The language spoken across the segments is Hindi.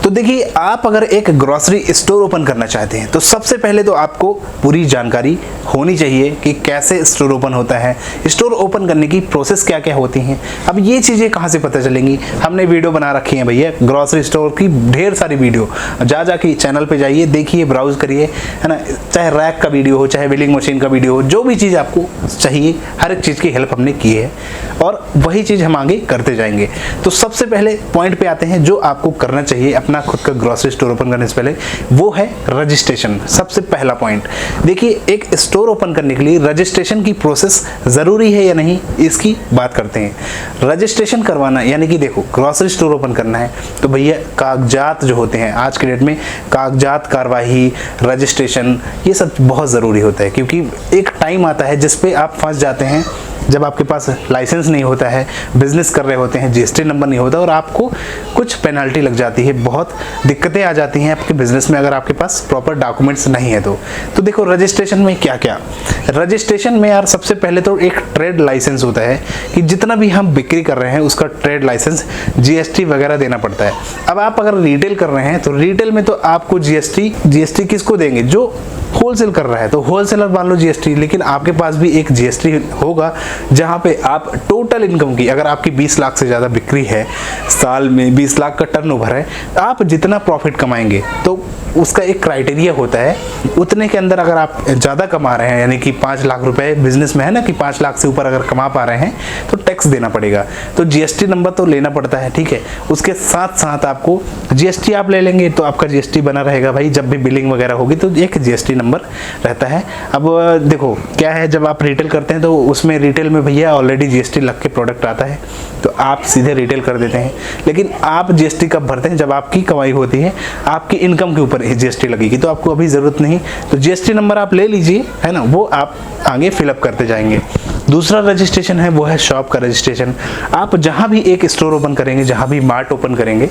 तो देखिए, आप अगर एक ग्रोसरी स्टोर ओपन करना चाहते हैं तो सबसे पहले तो आपको पूरी जानकारी होनी चाहिए कि कैसे स्टोर ओपन होता है, स्टोर ओपन करने की प्रोसेस क्या क्या होती हैं। अब ये चीज़ें कहाँ से पता चलेंगी? हमने वीडियो बना रखी है भैया ग्रोसरी स्टोर की, ढेर सारी वीडियो, जाके चैनल पे जाइए, देखिए, ब्राउज करिए, है ना। चाहे रैक का वीडियो हो, चाहे बिलिंग मशीन का वीडियो हो, जो भी चीज़ आपको चाहिए हर एक चीज़ की हेल्प हमने की है और वही चीज़ हम आगे करते जाएंगे। तो सबसे पहले पॉइंट पे आते हैं जो आपको करना चाहिए अपना खुद का ग्रोसरी स्टोर ओपन करने से पहले, वो है रजिस्ट्रेशन। सबसे पहला पॉइंट देखिए, एक स्टोर ओपन करने के लिए रजिस्ट्रेशन की प्रोसेस ज़रूरी है या नहीं, इसकी बात करते हैं। रजिस्ट्रेशन करवाना यानी कि देखो, ग्रोसरी स्टोर ओपन करना है तो भैया कागजात जो होते हैं आज के डेट में, कागजात कार्यवाही, रजिस्ट्रेशन, ये सब बहुत ज़रूरी होता है, क्योंकि एक टाइम आता है जिस पे आप फंस जाते हैं जब आपके पास लाइसेंस नहीं होता है, बिजनेस कर रहे होते हैं, जीएसटी नंबर नहीं होता और आपको कुछ पेनल्टी लग जाती है, बहुत दिक्कतें आ जाती हैं आपके बिजनेस में अगर आपके पास प्रॉपर डॉक्यूमेंट्स नहीं है तो देखो रजिस्ट्रेशन में क्या क्या, रजिस्ट्रेशन में यार सबसे पहले तो एक ट्रेड लाइसेंस होता है कि जितना भी हम बिक्री कर रहे हैं उसका ट्रेड लाइसेंस, जीएसटी वगैरह देना पड़ता है। अब आप अगर रिटेल कर रहे हैं तो रिटेल में तो आपको जीएसटी किसको देंगे? जो होलसेल कर रहा है तो होलसेलर मान लो जीएसटी, लेकिन आपके पास भी एक जीएसटी होगा जहां पे आप टोटल इनकम की, अगर आपकी 20 लाख से ज़्यादा बिक्री है, साल में 20 लाख का टर्नओवर है, आप जितना प्रॉफिट कमाएंगे तो उसका एक क्राइटेरिया होता है, उतने के अंदर अगर आप ज़्यादा कमा रहे हैं, यानी कि 5 लाख रुपए बिजनेस में है ना, कि 5 लाख से ऊपर अगर कमा पा रहे हैं तो टैक्स देना पड़ेगा, तो जीएसटी नंबर तो लेना पड़ता है, ठीक है। उसके साथ साथ आपको जीएसटी आप ले लेंगे तो आपका जीएसटी बना रहेगा भाई, जब भी बिलिंग वगैरह होगी तो एक जीएसटी नंबर रहता है। अब देखो क्या है, जब आप रिटेल करते हैं तो उसमें रिटेल में भैया ऑलरेडी जीएसटी लग के प्रोडक्ट आता है तो आप सीधे रिटेल कर देते हैं, लेकिन आप जीएसटी कब भरते हैं? जब आपकी कमाई होती है, आपकी इनकम के ऊपर जीएसटी लगेगी, तो आपको अभी जरूरत नहीं, तो जीएसटी नंबर आप ले लीजिए, है ना, वो आप आगे फिलअप करते जाएंगे। दूसरा रजिस्ट्रेशन है वो है शॉप का रजिस्ट्रेशन। आप जहां भी एक स्टोर ओपन करेंगे, जहां भी मार्ट ओपन करेंगे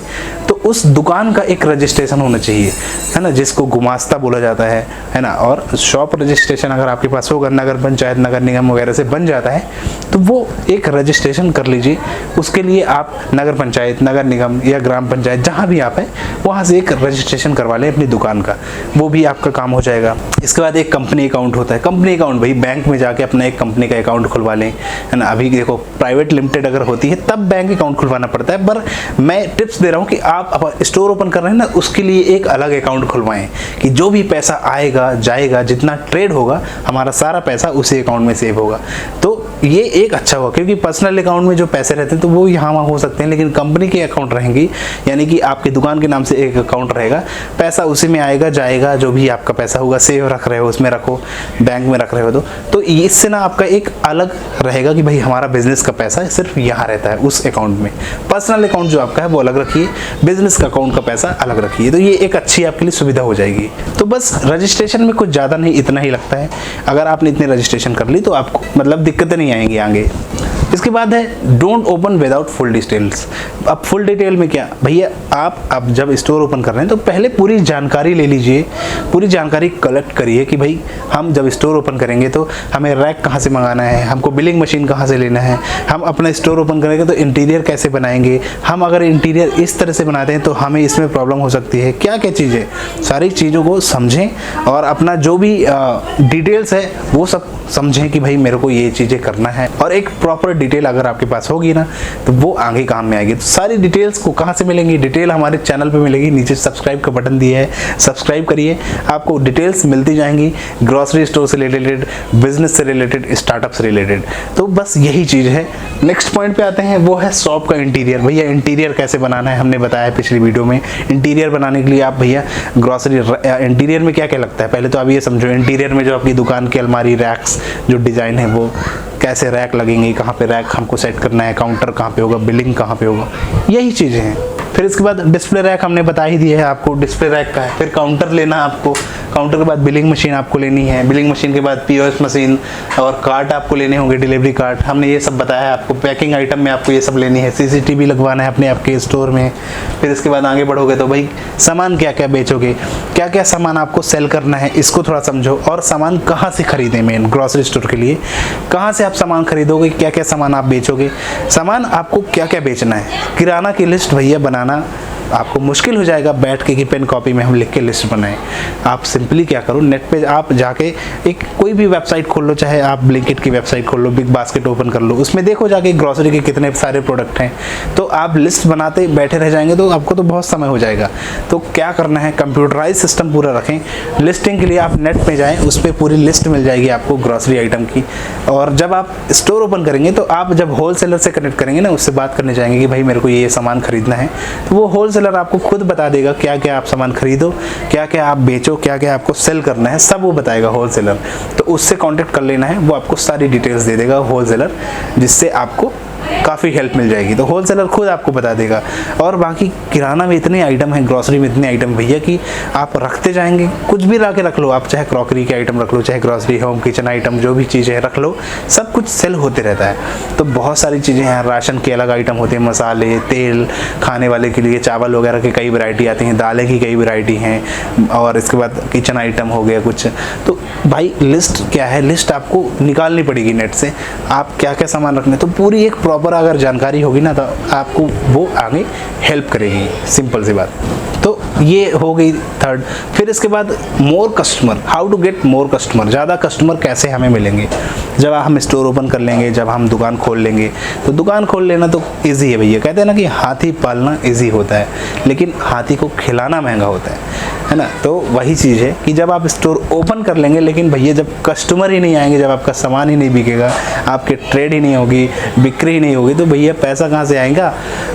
तो उस दुकान का एक रजिस्ट्रेशन होना चाहिए, है ना, जिसको गुमास्ता बोला जाता है ना। और शॉप रजिस्ट्रेशन अगर आपके पास होगा, नगर पंचायत, नगर निगम वगैरह से बन जाता है तो वो एक रजिस्ट्रेशन कर लीजिए। उसके लिए आप नगर पंचायत, नगर निगम या ग्राम पंचायत जहाँ भी आप हैं वहाँ से एक रजिस्ट्रेशन करवा लें अपनी दुकान का, वो भी आपका काम हो जाएगा। इसके बाद एक कंपनी अकाउंट होता है, कंपनी अकाउंट भाई बैंक में जाके अपना एक कंपनी का अकाउंट खुलवा लें, है ना। अभी देखो प्राइवेट लिमिटेड अगर होती है तब बैंक अकाउंट खुलवाना पड़ता है, पर मैं टिप्स दे रहा हूँ कि आप स्टोर ओपन कर रहे हैं ना, उसके लिए एक अलग अकाउंट खुलवाएं कि जो भी पैसा आएगा जाएगा, जितना ट्रेड होगा हमारा सारा पैसा उसी अकाउंट में सेव होगा। तो ये एक अच्छा हुआ, क्योंकि पर्सनल अकाउंट में जो पैसे रहते हैं तो वो यहाँ वहाँ हो सकते हैं, लेकिन कंपनी के अकाउंट रहेंगी, यानी कि आपकी दुकान के नाम से एक अकाउंट रहेगा, पैसा उसी में आएगा जाएगा, जो भी आपका पैसा होगा सेव रख रहे हो उसमें रखो, बैंक में रख रहे हो तो इससे ना आपका एक अलग रहेगा कि भाई हमारा बिजनेस का पैसा सिर्फ यहाँ रहता है उस अकाउंट में। पर्सनल अकाउंट जो आपका है वो अलग रखिए, बिजनेस का अकाउंट का पैसा अलग रखिए, तो ये एक अच्छी आपके लिए सुविधा हो जाएगी। तो बस रजिस्ट्रेशन में कुछ ज़्यादा नहीं, इतना ही लगता है। अगर आपने इतनी रजिस्ट्रेशन कर ली तो आपको मतलब दिक्कतें नहीं आएंगी आगे। इसके बाद है don't open without full details. अब फुल डिटेल में क्या भैया, आप अब जब स्टोर ओपन कर रहे हैं तो पहले पूरी जानकारी ले लीजिए, पूरी जानकारी कलेक्ट करिए कि भाई हम जब स्टोर ओपन करेंगे तो हमें रैक कहाँ से मंगाना है, हमको बिलिंग मशीन कहाँ से लेना है, हम अपना स्टोर ओपन करेंगे तो इंटीरियर कैसे बनाएंगे, हम अगर इंटीरियर इस तरह से बनाते हैं तो हमें इसमें प्रॉब्लम हो सकती है, क्या क्या चीज़ें, सारी चीज़ों को समझें और अपना जो भी डिटेल्स है वो सब समझें कि भाई मेरे को ये चीज़ें करना है। और एक प्रॉपर डिटेल अगर आपके पास होगी ना तो वो आगे काम में आएगी। तो सारी डिटेल्स को कहाँ से मिलेंगी? डिटेल हमारे चैनल पे मिलेगी, नीचे सब्सक्राइब का बटन दिया है, सब्सक्राइब करिए, आपको डिटेल्स मिलती जाएंगी, ग्रोसरी स्टोर से रिलेटेड, बिजनेस से रिलेटेड, स्टार्टअप से रिलेटेड। तो बस यही चीज़ है। नेक्स्ट पॉइंट पे आते हैं, वो है शॉप का इंटीरियर। भैया इंटीरियर कैसे बनाना है हमने बताया पिछली वीडियो में। इंटीरियर बनाने के लिए आप भैया ग्रोसरी इंटीरियर में क्या क्या लगता है पहले तो आप ये समझो। इंटीरियर में जो आपकी दुकान की अलमारी, रैक्स जो डिज़ाइन है वो कैसे रैक लगेंगे, कहाँ पे रैक हमको सेट करना है, काउंटर कहाँ पे होगा, बिलिंग कहाँ पे होगा, यही चीज़ें हैं। फिर इसके बाद डिस्प्ले रैक हमने बता ही दिया है आपको, डिस्प्ले रैक का है। फिर काउंटर लेना आपको, काउंटर के बाद बिलिंग मशीन आपको लेनी है, बिलिंग मशीन के बाद पीओएस मशीन और कार्ट आपको लेने होंगे, डिलीवरी कार्ट, हमने ये सब बताया है आपको। पैकिंग आइटम में आपको ये सब लेनी है, सीसीटीवी लगवाना है अपने आपके स्टोर में। फिर इसके बाद आगे बढ़ोगे तो भाई सामान क्या क्या बेचोगे, क्या क्या सामान आपको सेल करना है, इसको थोड़ा समझो। और सामान कहाँ से खरीदें, मेन ग्रोसरी स्टोर के लिए कहाँ से आप सामान खरीदोगे, क्या क्या सामान आप बेचोगे, सामान आपको क्या क्या बेचना है। किराना की लिस्ट भैया बनाना आपको मुश्किल हो जाएगा बैठ के कि पेन कॉपी में हम लिख के लिस्ट बनाएं। आप सिंपली क्या करो, नेट पे आप जाके एक कोई भी वेबसाइट खोल लो, चाहे आप ब्लिंकिट की वेबसाइट खोल लो, बिग बास्केट ओपन कर लो, उसमें देखो जाके ग्रोसरी के कितने सारे प्रोडक्ट हैं। तो आप लिस्ट बनाते बैठे रह जाएंगे तो आपको तो बहुत समय हो जाएगा। तो क्या करना है, कंप्यूटराइज सिस्टम पूरा रखें। लिस्टिंग के लिए आप नेट पे जाएं, उस पर पूरी लिस्ट मिल जाएगी आपको ग्रोसरी आइटम की। और जब आप स्टोर ओपन करेंगे तो आप जब होलसेलर से कनेक्ट करेंगे ना, उससे बात करने जाएंगे कि भाई मेरे को ये सामान खरीदना है, तो वो होलसेलर आपको खुद बता देगा क्या क्या आप सामान खरीदो, क्या क्या आप बेचो, क्या क्या आपको सेल करना है, सब वो बताएगा होलसेलर। तो उससे कांटेक्ट कर लेना है, वो आपको सारी डिटेल्स दे देगा होलसेलर, जिससे आपको काफ़ी हेल्प मिल जाएगी। तो होलसेलर खुद आपको बता देगा। और बाकी किराना में इतने आइटम हैं, ग्रोसरी में इतने आइटम भैया कि आप रखते जाएंगे, कुछ भी ला के रख लो आप, चाहे क्रॉकरी के आइटम रख लो, चाहे ग्रोसरी होम किचन आइटम जो भी चीज़ें रख लो, सब कुछ सेल होते रहता है। तो बहुत सारी चीज़ें हैं, राशन के अलग आइटम होते हैं, मसाले, तेल, खाने वाले के लिए चावल वगैरह की कई वैरायटी आती हैं, दालें की कई वैरायटी हैं, और इसके बाद किचन आइटम हो गया कुछ। तो भाई लिस्ट क्या है, लिस्ट आपको निकालनी पड़ेगी नेट से, आप क्या क्या सामान रखने। तो पूरी एक प्रॉपर अगर जानकारी होगी ना तो आपको वो आगे हेल्प करेगी, सिंपल सी बात। तो ये हो गई थर्ड। फिर इसके बाद more customer, how to get more customer, ज़्यादा कस्टमर कैसे हमें मिलेंगे। जब हम स्टोर ओपन कर लेंगे, जब हम दुकान खोल लेंगे, तो दुकान खोल लेना तो ईजी है भैया। कहते हैं ना कि हाथी पालना ईजी होता है, लेकिन हाथी को खिलाना महंगा होता है ना। तो वही चीज़ है कि जब आप स्टोर ओपन कर लेंगे, लेकिन भैया जब कस्टमर ही नहीं आएंगे, जब आपका सामान ही नहीं बिकेगा, आपके ट्रेड ही नहीं होगी, बिक्री ही नहीं होगी, तो भैया पैसा कहाँ से आएगा।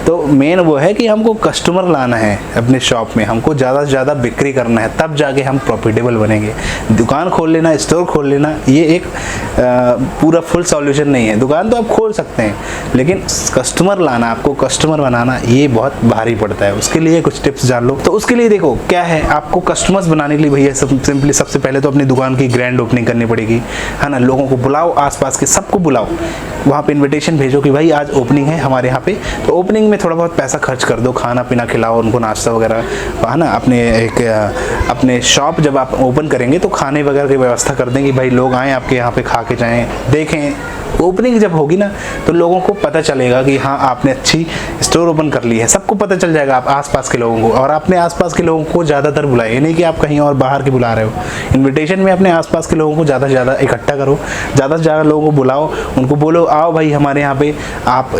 तो मेन वो है कि हमको कस्टमर लाना है अपने शॉप में, हमको ज़्यादा से ज़्यादा बिक्री करना है, तब जाके हम प्रॉफिटेबल बनेंगे। दुकान खोल लेना, स्टोर खोल लेना, ये एक पूरा फुल सॉल्यूशन नहीं है। दुकान तो आप खोल सकते हैं, लेकिन कस्टमर लाना, आपको कस्टमर बनाना, ये बहुत भारी पड़ता है। उसके लिए कुछ टिप्स जान लो। तो उसके लिए देखो क्या है, आपको कस्टमर्स बनाने के लिए भैया सिंपली सबसे पहले तो अपनी दुकान की ग्रैंड ओपनिंग करनी पड़ेगी, है ना। लोगों को बुलाओ, आसपास के सबको बुलाओ, वहाँ पे इनविटेशन भेजो कि भाई आज ओपनिंग है हमारे यहाँ पे। तो ओपनिंग में थोड़ा बहुत पैसा खर्च कर दो, खाना पीना खिलाओ उनको, नाश्ता वगैरह, है ना। अपने शॉप जब आप ओपन करेंगे तो खाने वगैरह की व्यवस्था कर दें कि भाई लोग आएँ आपके यहाँ पे, खा के जाएँ, देखें। ओपनिंग जब होगी ना तो लोगों को पता चलेगा कि हाँ आपने अच्छी स्टोर ओपन कर ली है, सबको पता चल जाएगा, आप आसपास के लोगों को। और अपने आसपास के लोगों को ज़्यादातर बुलाए, ये नहीं कि आप कहीं और बाहर के बुला रहे हो। इनविटेशन में अपने आसपास के लोगों को ज़्यादा से ज़्यादा इकट्ठा करो, ज़्यादा से ज़्यादा लोगों को बुलाओ, उनको बोलो आओ भाई हमारे यहाँ पे आप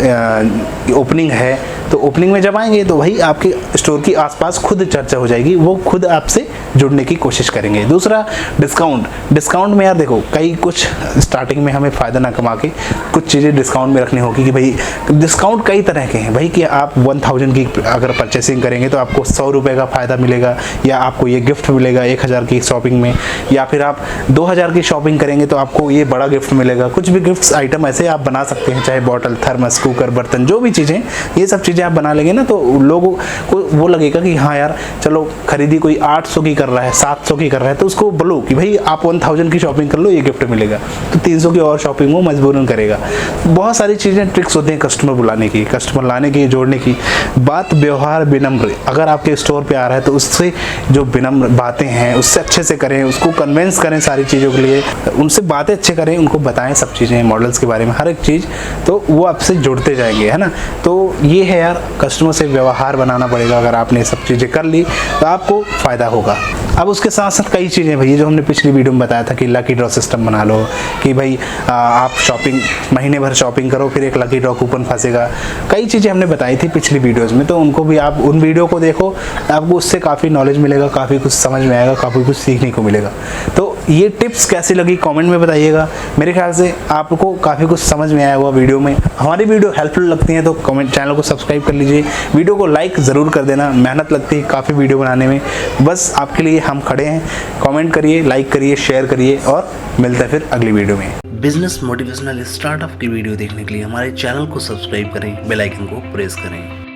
ओपनिंग है। तो ओपनिंग में जब आएंगे तो भाई आपके स्टोर की आसपास खुद चर्चा हो जाएगी, वो खुद आपसे जुड़ने की कोशिश करेंगे। दूसरा डिस्काउंट में यार देखो, कई कुछ स्टार्टिंग में हमें फ़ायदा ना कमा के कुछ चीज़ें डिस्काउंट में रखनी होगी कि भाई डिस्काउंट कई तरह के हैं भाई, कि आप 1000 की अगर परचेसिंग करेंगे तो आपको 100 रुपये का फ़ायदा मिलेगा, या आपको ये गिफ्ट मिलेगा 1000 की शॉपिंग में, या फिर आप 2000 की शॉपिंग करेंगे तो आपको ये बड़ा गिफ्ट मिलेगा। कुछ भी गिफ्ट्स आइटम ऐसे आप बना सकते हैं, चाहे बॉटल, थर्मस, कुकर, बर्तन, जो भी चीज़ें, ये सब चीज़ें आप बना लेंगे ना तो लोगों को वो लगेगा कि हाँ यार चलो खरीदी कोई 800 की कर रहा है, 700 की कर रहा है, तो उसको बोलो कि भाई आप 1000 की शॉपिंग कर लो, ये गिफ्ट मिलेगा। तो 300 की और शॉपिंग वो मजबूरन करेगा। बहुत सारी चीज़ें, ट्रिक्स होते हैं कस्टमर बुलाने की, कस्टमर लाने की, जोड़ने की। बात व्यवहार विनम्र, अगर आपके स्टोर पे आ रहा है तो उससे जो विनम्र बातें हैं उससे अच्छे से करें, उसको कन्विंस करें सारी चीज़ों के लिए, उनसे बातें अच्छे करें, उनको बताएं सब चीज़ें, मॉडल्स के बारे में, हर एक चीज़, तो वो आपसे जुड़ते जाएंगे, है ना। तो ये है यार, कस्टमर से व्यवहार बनाना पड़ेगा। अगर आपने सब चीज़ें कर ली तो आपको फ़ायदा होगा। अब उसके साथ साथ कई चीज़ें भैया जो हमने पिछली वीडियो में बताया था कि लकी ड्रॉ सिस्टम बना लो, कि भाई आप शॉपिंग महीने भर शॉपिंग करो, फिर एक लकी ड्रॉ कूपन फंसेगा। कई चीज़ें हमने बताई थी पिछली वीडियोज़ में, तो उनको भी आप उन वीडियो को देखो, आपको उससे काफ़ी नॉलेज मिलेगा, काफ़ी कुछ समझ में आएगा, काफ़ी कुछ सीखने को मिलेगा। तो ये टिप्स कैसी लगी कमेंट में बताइएगा। मेरे ख्याल से आपको काफ़ी कुछ समझ में आया हुआ वीडियो में। हमारी वीडियो हेल्पफुल लगती है तो कमेंट, चैनल को सब्सक्राइब कर लीजिए, वीडियो को लाइक ज़रूर कर देना। मेहनत लगती है काफ़ी वीडियो बनाने में, बस आपके लिए हम खड़े हैं। कमेंट करिए, लाइक करिए, शेयर करिए, और मिलते हैं फिर अगली वीडियो में। बिजनेस मोटिवेशनल स्टार्टअप की वीडियो देखने के लिए हमारे चैनल को सब्सक्राइब करें, बेल आइकन को प्रेस करें।